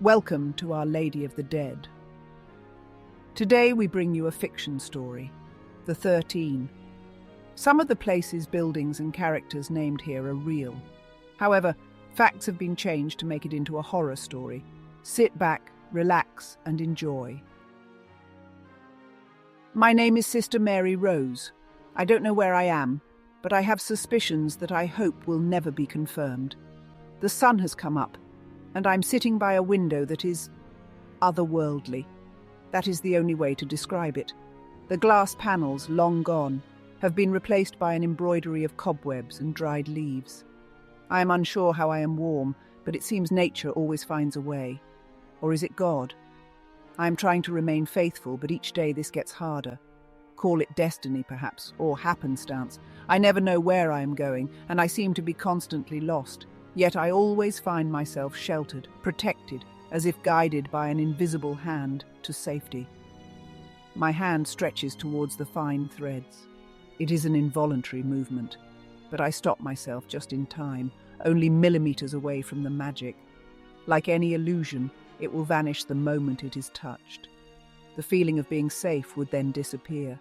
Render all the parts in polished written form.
Welcome to Our Lady of the Dead. Today we bring you a fiction story, The 13. Some of the places, buildings and characters named here are real. However, facts have been changed to make it into a horror story. Sit back, relax and enjoy. My name is Sister Mary Rose. I don't know where I am, but I have suspicions that I hope will never be confirmed. The sun has come up, and I'm sitting by a window that is otherworldly. That is the only way to describe it. The glass panels, long gone, have been replaced by an embroidery of cobwebs and dried leaves. I am unsure how I am warm, but it seems nature always finds a way. Or is it God? I am trying to remain faithful, but each day this gets harder. Call it destiny, perhaps, or happenstance. I never know where I am going, and I seem to be constantly lost. Yet I always find myself sheltered, protected, as if guided by an invisible hand to safety. My hand stretches towards the fine threads. It is an involuntary movement, but I stop myself just in time, only millimeters away from the magic. Like any illusion, it will vanish the moment it is touched. The feeling of being safe would then disappear.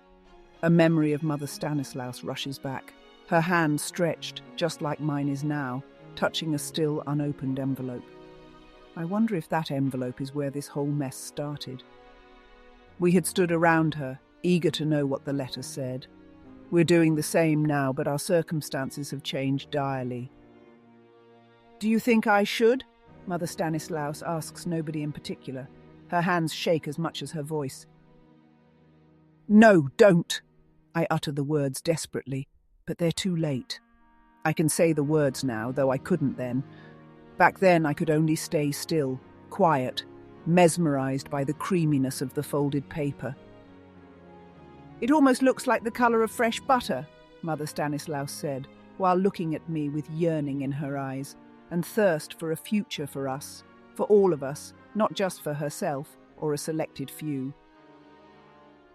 A memory of Mother Stanislaus rushes back, her hand stretched, just like mine is now, touching a still unopened envelope. I wonder if that envelope is where this whole mess started. We had stood around her, eager to know what the letter said. We're doing the same now, but our circumstances have changed direly. Do you think I should? Mother Stanislaus asks nobody in particular. Her hands shake as much as her voice. No, don't! I utter the words desperately, but they're too late. I can say the words now, though I couldn't then. Back then I could only stay still, quiet, mesmerized by the creaminess of the folded paper. It almost looks like the colour of fresh butter, Mother Stanislaus said, while looking at me with yearning in her eyes, and thirst for a future for us, for all of us, not just for herself or a selected few.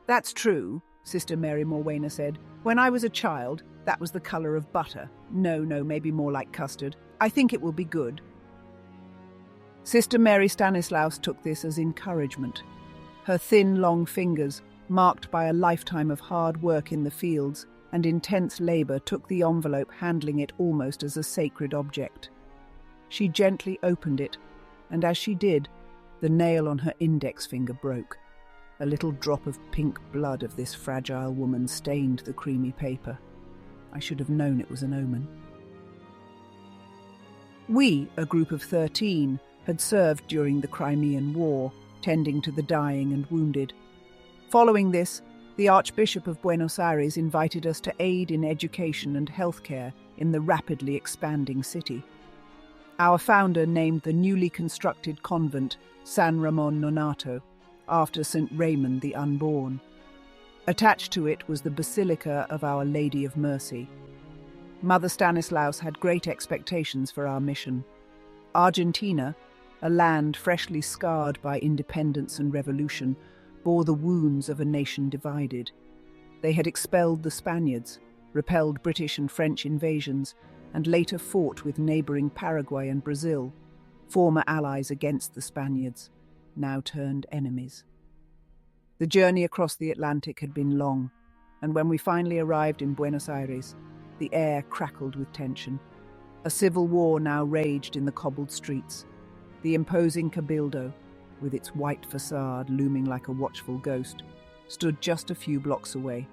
That's true, Sister Mary Morwena said. When I was a child, that was the colour of butter. No, maybe more like custard. I think it will be good. Sister Mary Stanislaus took this as encouragement. Her thin, long fingers, marked by a lifetime of hard work in the fields and intense labour, took the envelope, handling it almost as a sacred object. She gently opened it, and as she did, the nail on her index finger broke. A little drop of pink blood of this fragile woman stained the creamy paper. I should have known it was an omen. We, a group of 13, had served during the Crimean War, tending to the dying and wounded. Following this, the Archbishop of Buenos Aires invited us to aid in education and healthcare in the rapidly expanding city. Our founder named the newly constructed convent San Ramon Nonato, after St. Raymond the Unborn. Attached to it was the Basilica of Our Lady of Mercy. Mother Stanislaus had great expectations for our mission. Argentina, a land freshly scarred by independence and revolution, bore the wounds of a nation divided. They had expelled the Spaniards, repelled British and French invasions, and later fought with neighbouring Paraguay and Brazil, former allies against the Spaniards, now turned enemies. The journey across the Atlantic had been long, and when we finally arrived in Buenos Aires, the air crackled with tension. A civil war now raged in the cobbled streets. The imposing Cabildo, with its white facade looming like a watchful ghost, stood just a few blocks away.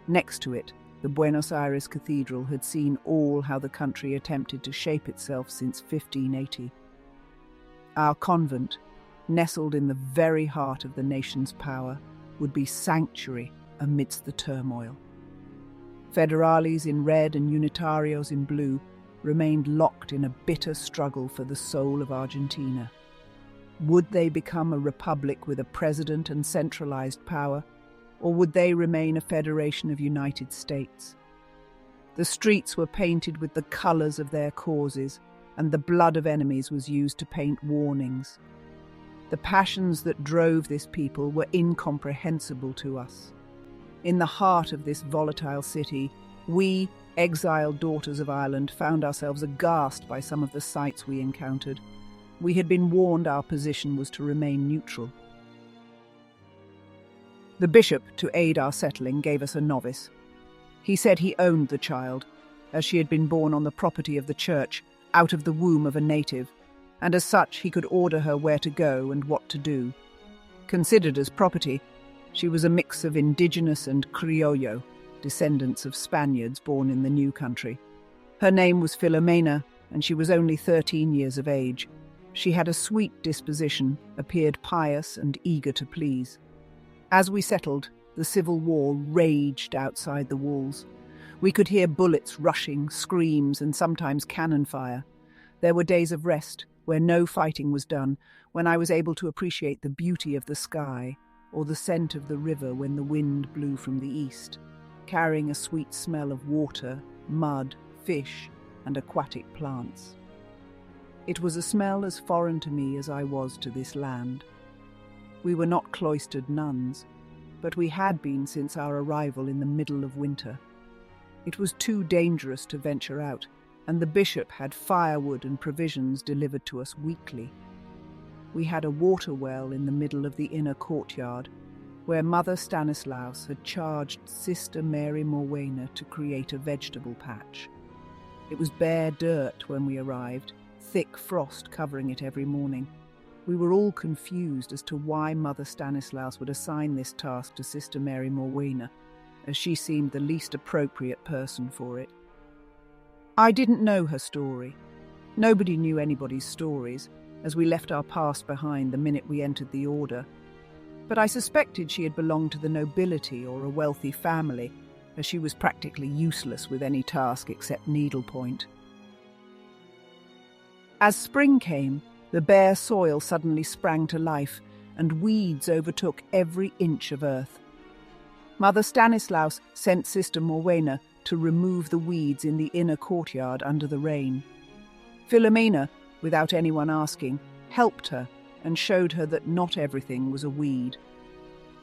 Next to it, the Buenos Aires Cathedral had seen all how the country attempted to shape itself since 1580. Our convent, nestled in the very heart of the nation's power, would be sanctuary amidst the turmoil. Federales in red and Unitarios in blue remained locked in a bitter struggle for the soul of Argentina. Would they become a republic with a president and centralized power, or would they remain a federation of United States? The streets were painted with the colors of their causes, and the blood of enemies was used to paint warnings. The passions that drove this people were incomprehensible to us. In the heart of this volatile city, we, exiled daughters of Ireland, found ourselves aghast by some of the sights we encountered. We had been warned our position was to remain neutral. The bishop, to aid our settling, gave us a novice. He said he owned the child, as she had been born on the property of the church, out of the womb of a native, and as such he could order her where to go and what to do. Considered as property, she was a mix of indigenous and criollo, descendants of Spaniards born in the new country. Her name was Filomena, and she was only 13 years of age. She had a sweet disposition, appeared pious and eager to please. As we settled, the civil war raged outside the walls. We could hear bullets rushing, screams, and sometimes cannon fire. There were days of rest, where no fighting was done, when I was able to appreciate the beauty of the sky, or the scent of the river when the wind blew from the east, carrying a sweet smell of water, mud, fish, and aquatic plants. It was a smell as foreign to me as I was to this land. We were not cloistered nuns, but we had been since our arrival in the middle of winter. It was too dangerous to venture out, and the bishop had firewood and provisions delivered to us weekly. We had a water well in the middle of the inner courtyard, where Mother Stanislaus had charged Sister Mary Morwena to create a vegetable patch. It was bare dirt when we arrived, thick frost covering it every morning. We were all confused as to why Mother Stanislaus would assign this task to Sister Mary Morwena, as she seemed the least appropriate person for it. I didn't know her story. Nobody knew anybody's stories, as we left our past behind the minute we entered the order. But I suspected she had belonged to the nobility or a wealthy family, as she was practically useless with any task except needlepoint. As spring came, the bare soil suddenly sprang to life, and weeds overtook every inch of earth. Mother Stanislaus sent Sister Morwena to remove the weeds in the inner courtyard under the rain. Filomena, without anyone asking, helped her and showed her that not everything was a weed.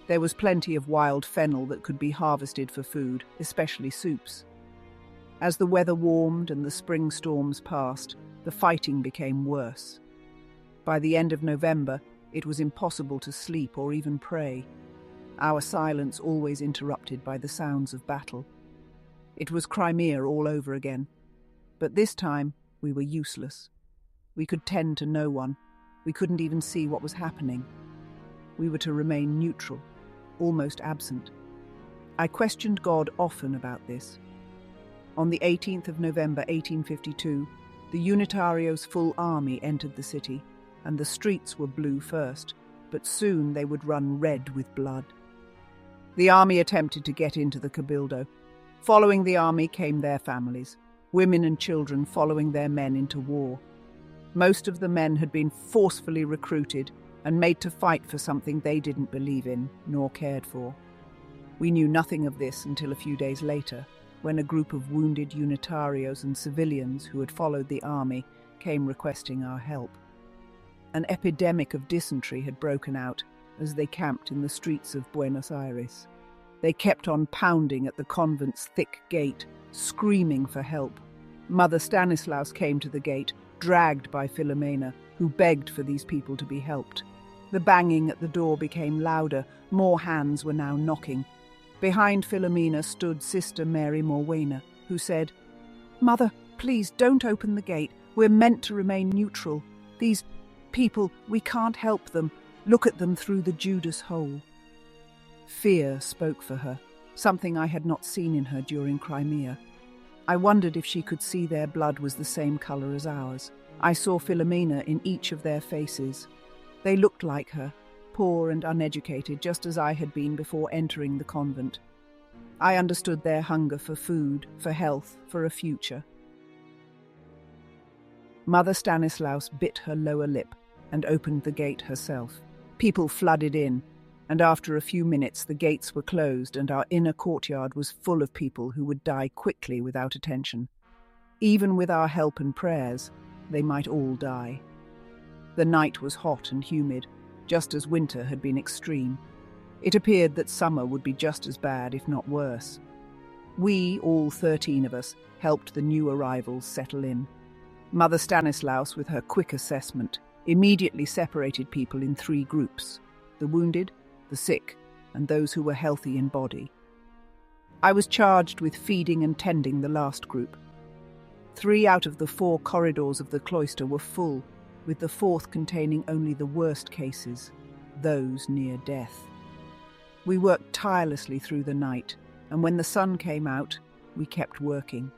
There was plenty of wild fennel that could be harvested for food, especially soups. As the weather warmed and the spring storms passed, the fighting became worse. By the end of November, it was impossible to sleep or even pray, our silence always interrupted by the sounds of battle. It was Crimea all over again, but this time we were useless. We could tend to no one. We couldn't even see what was happening. We were to remain neutral, almost absent. I questioned God often about this. On the 18th of November 1852, the Unitarios' full army entered the city, and the streets were blue first, but soon they would run red with blood. The army attempted to get into the Cabildo. Following the army came their families, women and children following their men into war. Most of the men had been forcefully recruited and made to fight for something they didn't believe in nor cared for. We knew nothing of this until a few days later, when a group of wounded Unitarios and civilians who had followed the army came requesting our help. An epidemic of dysentery had broken out as they camped in the streets of Buenos Aires. They kept on pounding at the convent's thick gate, screaming for help. Mother Stanislaus came to the gate, dragged by Filomena, who begged for these people to be helped. The banging at the door became louder. More hands were now knocking. Behind Filomena stood Sister Mary Morwena, who said, "Mother, please don't open the gate. We're meant to remain neutral. These people, we can't help them. Look at them through the Judas hole." Fear spoke for her, something I had not seen in her during Crimea. I wondered if she could see their blood was the same colour as ours. I saw Filomena in each of their faces. They looked like her, poor and uneducated, just as I had been before entering the convent. I understood their hunger for food, for health, for a future. Mother Stanislaus bit her lower lip and opened the gate herself. People flooded in, and after a few minutes the gates were closed and our inner courtyard was full of people who would die quickly without attention. Even with our help and prayers, they might all die. The night was hot and humid, just as winter had been extreme. It appeared that summer would be just as bad, if not worse. We, all 13 of us, helped the new arrivals settle in. Mother Stanislaus, with her quick assessment, immediately separated people in 3 groups: the wounded, the sick, and those who were healthy in body. I was charged with feeding and tending the last group. 3 out of the 4 corridors of the cloister were full, with the 4th containing only the worst cases, those near death. We worked tirelessly through the night, and when the sun came out, we kept working.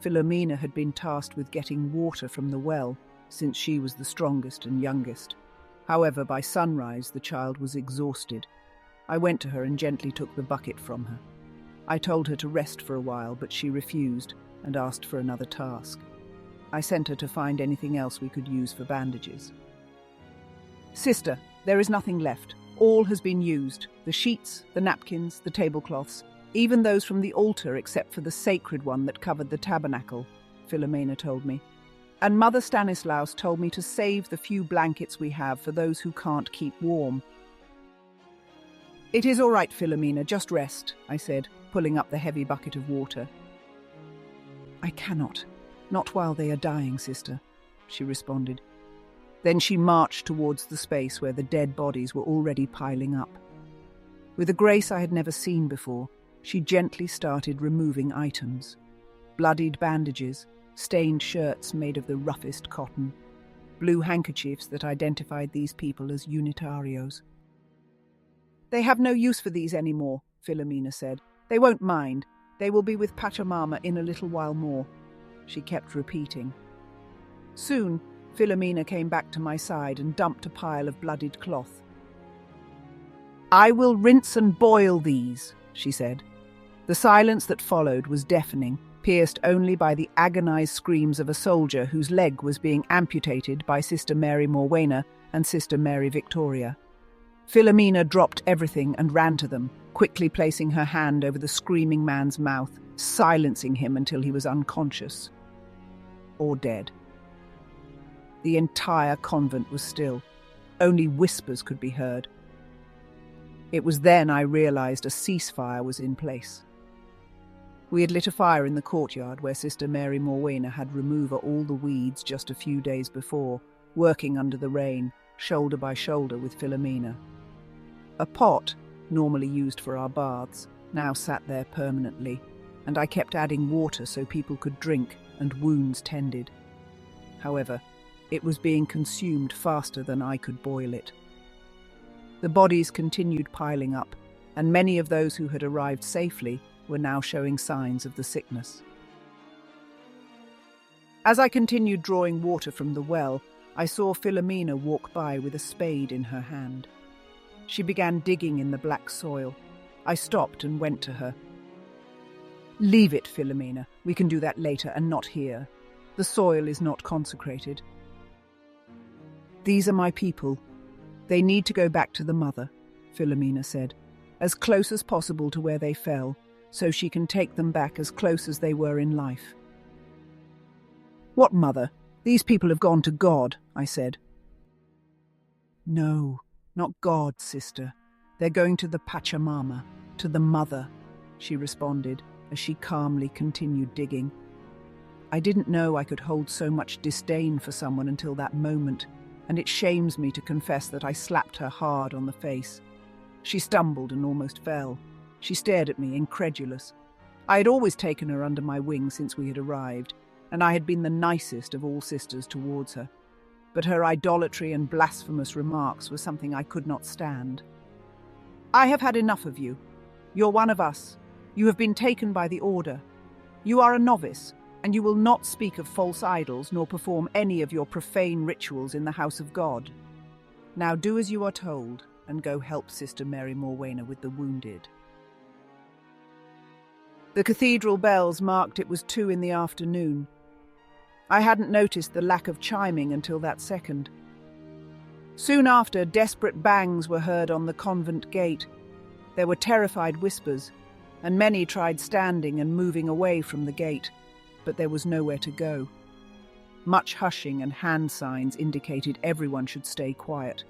Philomena had been tasked with getting water from the well, since she was the strongest and youngest. However, by sunrise, the child was exhausted. I went to her and gently took the bucket from her. I told her to rest for a while, but she refused and asked for another task. I sent her to find anything else we could use for bandages. "Sister, there is nothing left. All has been used. The sheets, the napkins, the tablecloths, even those from the altar except for the sacred one that covered the tabernacle," Philomena told me. "And Mother Stanislaus told me to save the few blankets we have for those who can't keep warm." "It is all right, Philomena, just rest," I said, pulling up the heavy bucket of water. "I cannot. Not while they are dying, sister," she responded. Then she marched towards the space where the dead bodies were already piling up. With a grace I had never seen before, she gently started removing items: bloodied bandages, stained shirts made of the roughest cotton, blue handkerchiefs that identified these people as unitarios. "They have no use for these anymore," Philomena said. "They won't mind. They will be with Pachamama in a little while more," she kept repeating. Soon, Philomena came back to my side and dumped a pile of bloodied cloth. "I will rinse and boil these," she said. The silence that followed was deafening, pierced only by the agonized screams of a soldier whose leg was being amputated by Sister Mary Morwena and Sister Mary Victoria. Philomena dropped everything and ran to them, quickly placing her hand over the screaming man's mouth, silencing him until he was unconscious or dead. The entire convent was still. Only whispers could be heard. It was then I realized a ceasefire was in place. We had lit a fire in the courtyard where Sister Mary Morwena had removed all the weeds just a few days before, working under the rain, shoulder by shoulder with Philomena. A pot, normally used for our baths, now sat there permanently, and I kept adding water so people could drink and wounds tended. However, it was being consumed faster than I could boil it. The bodies continued piling up, and many of those who had arrived safely were now showing signs of the sickness. As I continued drawing water from the well, I saw Philomena walk by with a spade in her hand. She began digging in the black soil. I stopped and went to her. "Leave it, Philomena. We can do that later and not here. The soil is not consecrated." "These are my people. They need to go back to the mother," Philomena said, "as close as possible to where they fell, so she can take them back as close as they were in life." "What mother? These people have gone to God," I said. "No, not God, sister. They're going to the Pachamama, to the mother," she responded as she calmly continued digging. I didn't know I could hold so much disdain for someone until that moment, and it shames me to confess that I slapped her hard on the face. She stumbled and almost fell. She stared at me, incredulous. I had always taken her under my wing since we had arrived, and I had been the nicest of all sisters towards her. But her idolatry and blasphemous remarks were something I could not stand. "I have had enough of you. You're one of us. You have been taken by the order. You are a novice, and you will not speak of false idols nor perform any of your profane rituals in the house of God. Now do as you are told, and go help Sister Mary Morwena with the wounded." The cathedral bells marked it was 2 in the afternoon. I hadn't noticed the lack of chiming until that second. Soon after, desperate bangs were heard on the convent gate. There were terrified whispers, and many tried standing and moving away from the gate, but there was nowhere to go. Much hushing and hand signs indicated everyone should stay quiet.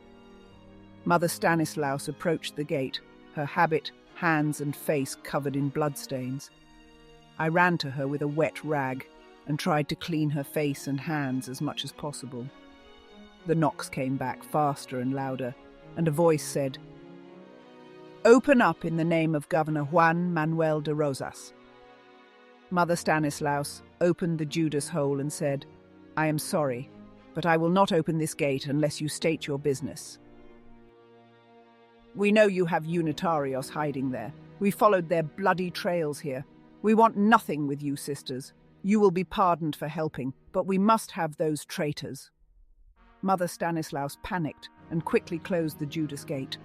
Mother Stanislaus approached the gate, her habit, hands and face covered in bloodstains. I ran to her with a wet rag and tried to clean her face and hands as much as possible. The knocks came back faster and louder, and a voice said, "Open up in the name of Governor Juan Manuel de Rosas." Mother Stanislaus opened the Judas hole and said, "I am sorry, but I will not open this gate unless you state your business. We know you have Unitarios hiding there. We followed their bloody trails here. We want nothing with you, sisters. You will be pardoned for helping, but we must have those traitors." Mother Stanislaus panicked and quickly closed the Judas gate.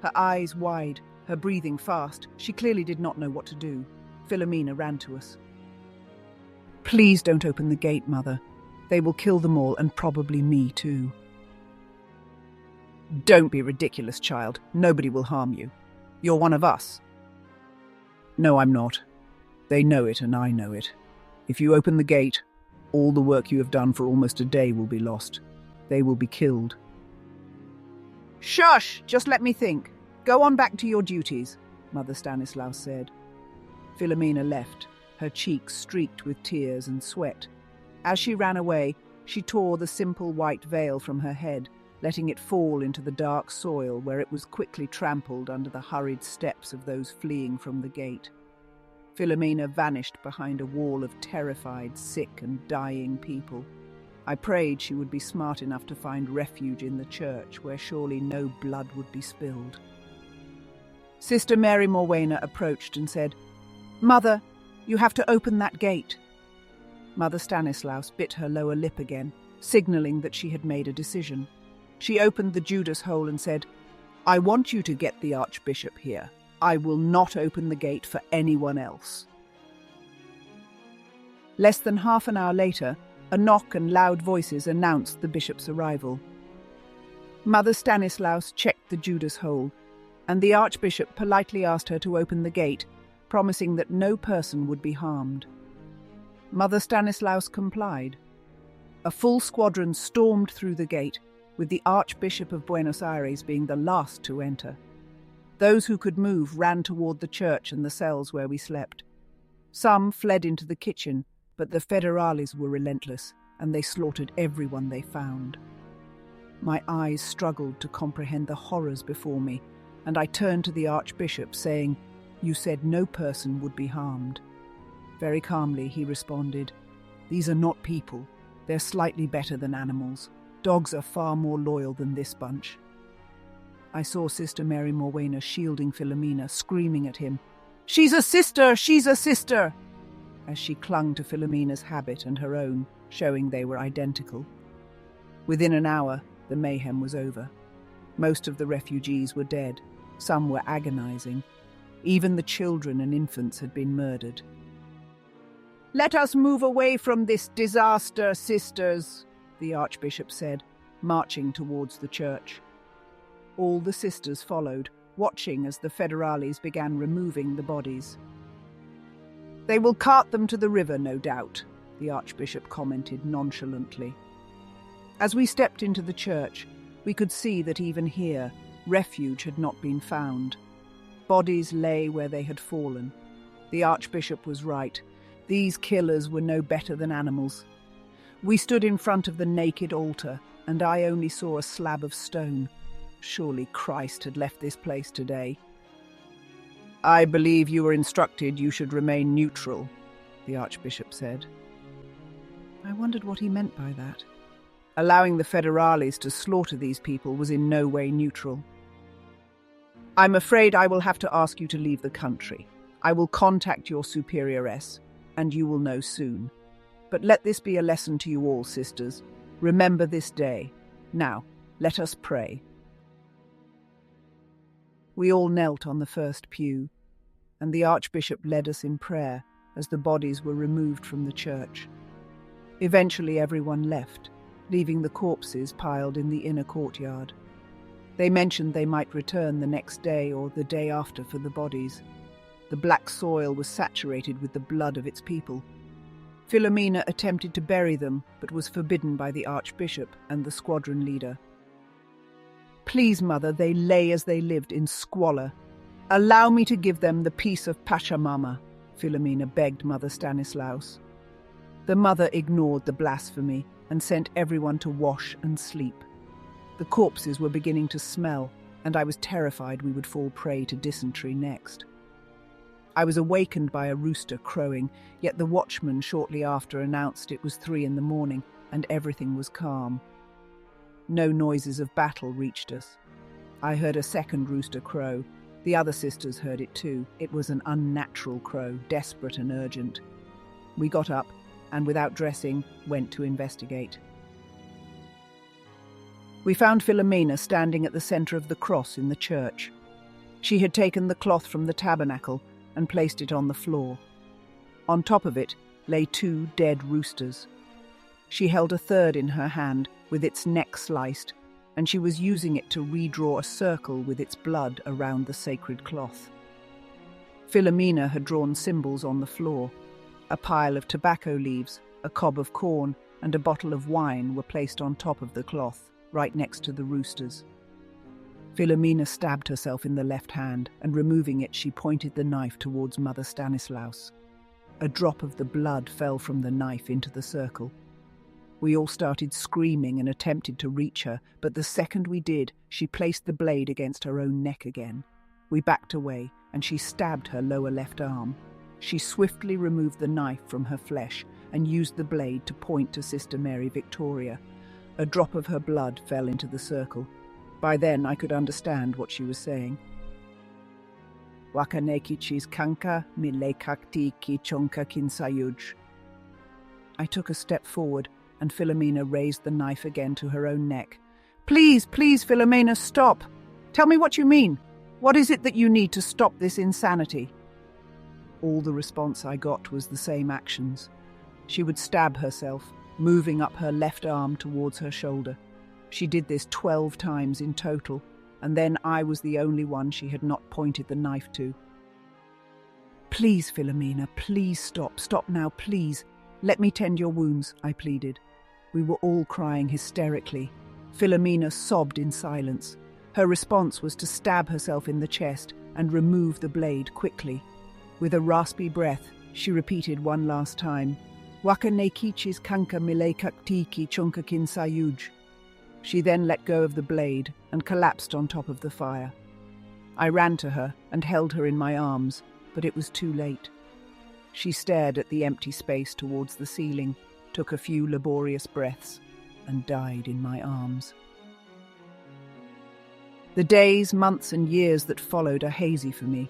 Her eyes wide, her breathing fast, she clearly did not know what to do. Philomena ran to us. "Please don't open the gate, Mother. They will kill them all, and probably me too." "Don't be ridiculous, child. Nobody will harm you. You're one of us." "No, I'm not. They know it and I know it. If you open the gate, all the work you have done for almost a day will be lost. They will be killed." "Shush! Just let me think. Go on back to your duties," Mother Stanislaus said. Philomena left, her cheeks streaked with tears and sweat. As she ran away, she tore the simple white veil from her head, letting it fall into the dark soil where it was quickly trampled under the hurried steps of those fleeing from the gate. Philomena vanished behind a wall of terrified, sick and dying people. I prayed she would be smart enough to find refuge in the church where surely no blood would be spilled. Sister Mary Morwena approached and said, "Mother, you have to open that gate." Mother Stanislaus bit her lower lip again, signalling that she had made a decision. She opened the Judas hole and said, "I want you to get the Archbishop here. I will not open the gate for anyone else." Less than half an hour later, a knock and loud voices announced the bishop's arrival. Mother Stanislaus checked the Judas hole, and the Archbishop politely asked her to open the gate, promising that no person would be harmed. Mother Stanislaus complied. A full squadron stormed through the gate, with the Archbishop of Buenos Aires being the last to enter. Those who could move ran toward the church and the cells where we slept. Some fled into the kitchen, but the federales were relentless, and they slaughtered everyone they found. My eyes struggled to comprehend the horrors before me, and I turned to the Archbishop, saying, "You said no person would be harmed." Very calmly he responded, "These are not people. They're slightly better than animals. Dogs are far more loyal than this bunch." I saw Sister Mary Morwena shielding Philomena, screaming at him, "She's a sister! She's a sister!" as she clung to Philomena's habit and her own, showing they were identical. Within an hour, the mayhem was over. Most of the refugees were dead. Some were agonizing. Even the children and infants had been murdered. "Let us move away from this disaster, sisters," the Archbishop said, marching towards the church. All the sisters followed, watching as the federales began removing the bodies. "They will cart them to the river, no doubt," the Archbishop commented nonchalantly. As we stepped into the church, we could see that even here, refuge had not been found. Bodies lay where they had fallen. The Archbishop was right. These killers were no better than animals. We stood in front of the naked altar, and I only saw a slab of stone. Surely Christ had left this place today. "I believe you were instructed you should remain neutral," the Archbishop said. I wondered what he meant by that. Allowing the federales to slaughter these people was in no way neutral. "I'm afraid I will have to ask you to leave the country. I will contact your superioress, and you will know soon. But let this be a lesson to you all, sisters. Remember this day. Now, let us pray." We all knelt on the first pew, and the Archbishop led us in prayer as the bodies were removed from the church. Eventually everyone left, leaving the corpses piled in the inner courtyard. They mentioned they might return the next day or the day after for the bodies. The black soil was saturated with the blood of its people. Philomena attempted to bury them, but was forbidden by the Archbishop and the squadron leader. "Please, Mother, they lay as they lived in squalor. Allow me to give them the peace of Pachamama," Philomena begged Mother Stanislaus. The mother ignored the blasphemy and sent everyone to wash and sleep. The corpses were beginning to smell, and I was terrified we would fall prey to dysentery next. I was awakened by a rooster crowing, yet the watchman shortly after announced it was 3 a.m, and everything was calm. No noises of battle reached us. I heard a second rooster crow. The other sisters heard it too. It was an unnatural crow, desperate and urgent. We got up, and without dressing, went to investigate. We found Philomena standing at the centre of the cross in the church. She had taken the cloth from the tabernacle and placed it on the floor. On top of it lay 2 dead roosters. She held a third in her hand, with its neck sliced, and she was using it to redraw a circle with its blood around the sacred cloth. Philomena had drawn symbols on the floor. A pile of tobacco leaves, a cob of corn, and a bottle of wine were placed on top of the cloth, right next to the roosters. Philomena stabbed herself in the left hand, and removing it, she pointed the knife towards Mother Stanislaus. A drop of the blood fell from the knife into the circle. We all started screaming and attempted to reach her, but the second we did, she placed the blade against her own neck again. We backed away, and she stabbed her lower left arm. She swiftly removed the knife from her flesh and used the blade to point to Sister Mary Victoria. A drop of her blood fell into the circle. By then I could understand what she was saying. Wakaneki chis kanka milekakti ki chonka kinsayuj. I took a step forward, and Philomena raised the knife again to her own neck. Please, Philomena, stop! Tell me what you mean. What is it that you need to stop this insanity? All the response I got was the same actions. She would stab herself, moving up her left arm towards her shoulder. She did this 12 times in total, and then I was the only one she had not pointed the knife to. Please, Philomena, please stop. Stop now, please. Let me tend your wounds, I pleaded. We were all crying hysterically. Philomena sobbed in silence. Her response was to stab herself in the chest and remove the blade quickly. With a raspy breath, she repeated one last time, Wakaneikichis kanka milekaktiki chonkakin sayuj. She then let go of the blade and collapsed on top of the fire. I ran to her and held her in my arms, but it was too late. She stared at the empty space towards the ceiling, took a few laborious breaths, and died in my arms. The days, months, and years that followed are hazy for me.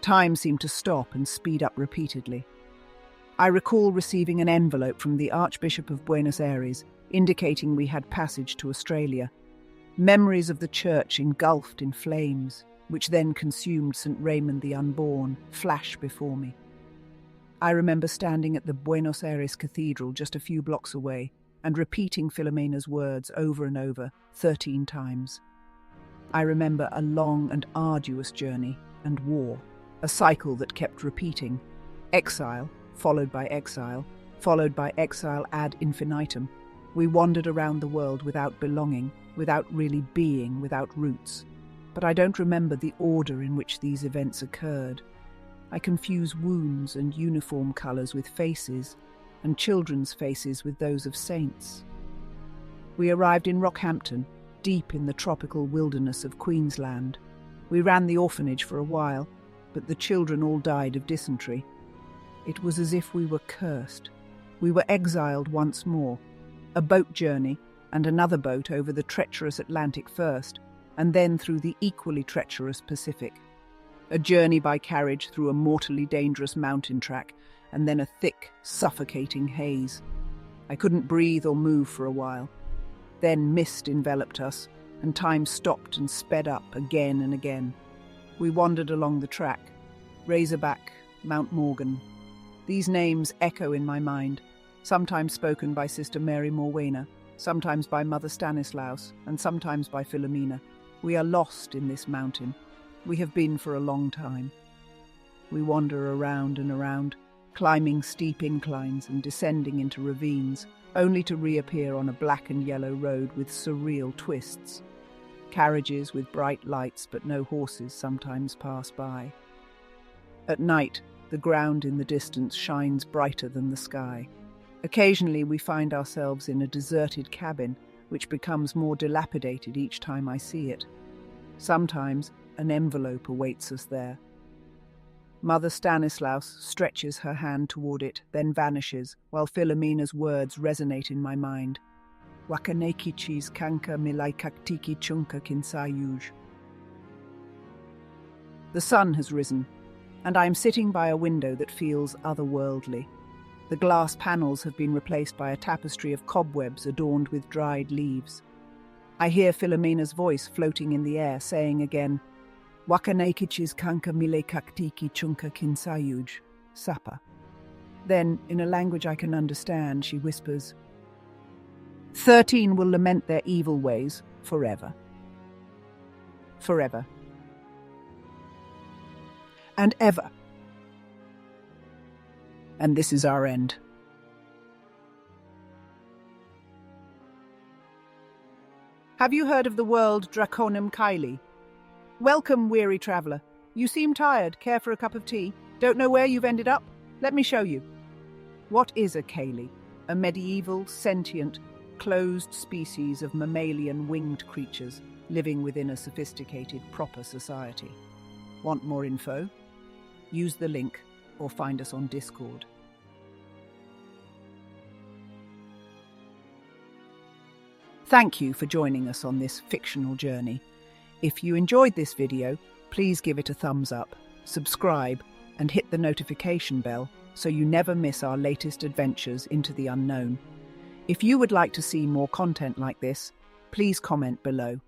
Time seemed to stop and speed up repeatedly. I recall receiving an envelope from the Archbishop of Buenos Aires indicating we had passage to Australia. Memories of the church engulfed in flames, which then consumed St. Raymond the Unborn, flash before me. I remember standing at the Buenos Aires Cathedral just a few blocks away and repeating Philomena's words over and over 13 times. I remember a long and arduous journey and war, a cycle that kept repeating. Exile, followed by exile, followed by exile ad infinitum. We wandered around the world without belonging, without really being, without roots. But I don't remember the order in which these events occurred. I confuse wounds and uniform colours with faces, and children's faces with those of saints. We arrived in Rockhampton, deep in the tropical wilderness of Queensland. We ran the orphanage for a while, but the children all died of dysentery. It was as if we were cursed. We were exiled once more. A boat journey, and another boat over the treacherous Atlantic first, and then through the equally treacherous Pacific. A journey by carriage through a mortally dangerous mountain track, and then a thick, suffocating haze. I couldn't breathe or move for a while. Then mist enveloped us, and time stopped and sped up again and again. We wandered along the track. Razorback, Mount Morgan. These names echo in my mind, sometimes spoken by Sister Mary Morwena, sometimes by Mother Stanislaus, and sometimes by Philomena. We are lost in this mountain. We have been for a long time. We wander around and around, climbing steep inclines and descending into ravines, only to reappear on a black and yellow road with surreal twists. Carriages with bright lights but no horses sometimes pass by. At night, the ground in the distance shines brighter than the sky. Occasionally we find ourselves in a deserted cabin, which becomes more dilapidated each time I see it. Sometimes an envelope awaits us there. Mother Stanislaus stretches her hand toward it, then vanishes, while Philomena's words resonate in my mind. Wakanekichis kanka milaikaktiki chunka kinsayuj. The sun has risen, and I am sitting by a window that feels otherworldly. The glass panels have been replaced by a tapestry of cobwebs adorned with dried leaves. I hear Philomena's voice floating in the air, saying again, Wakanekichis kanka milaikaktiki chunka kinsayuj, Sapa. Then, in a language I can understand, she whispers, 13 will lament their evil ways forever. Forever. And ever. And this is our end. Have you heard of the world Draconum Kylie? Welcome, weary traveller. You seem tired. Care for a cup of tea? Don't know where you've ended up? Let me show you. What is a Kylie? A medieval, sentient, closed species of mammalian winged creatures living within a sophisticated, proper society. Want more info? Use the link or find us on Discord. Thank you for joining us on this fictional journey. If you enjoyed this video, please give it a thumbs up, subscribe, and hit the notification bell so you never miss our latest adventures into the unknown. If you would like to see more content like this, please comment below.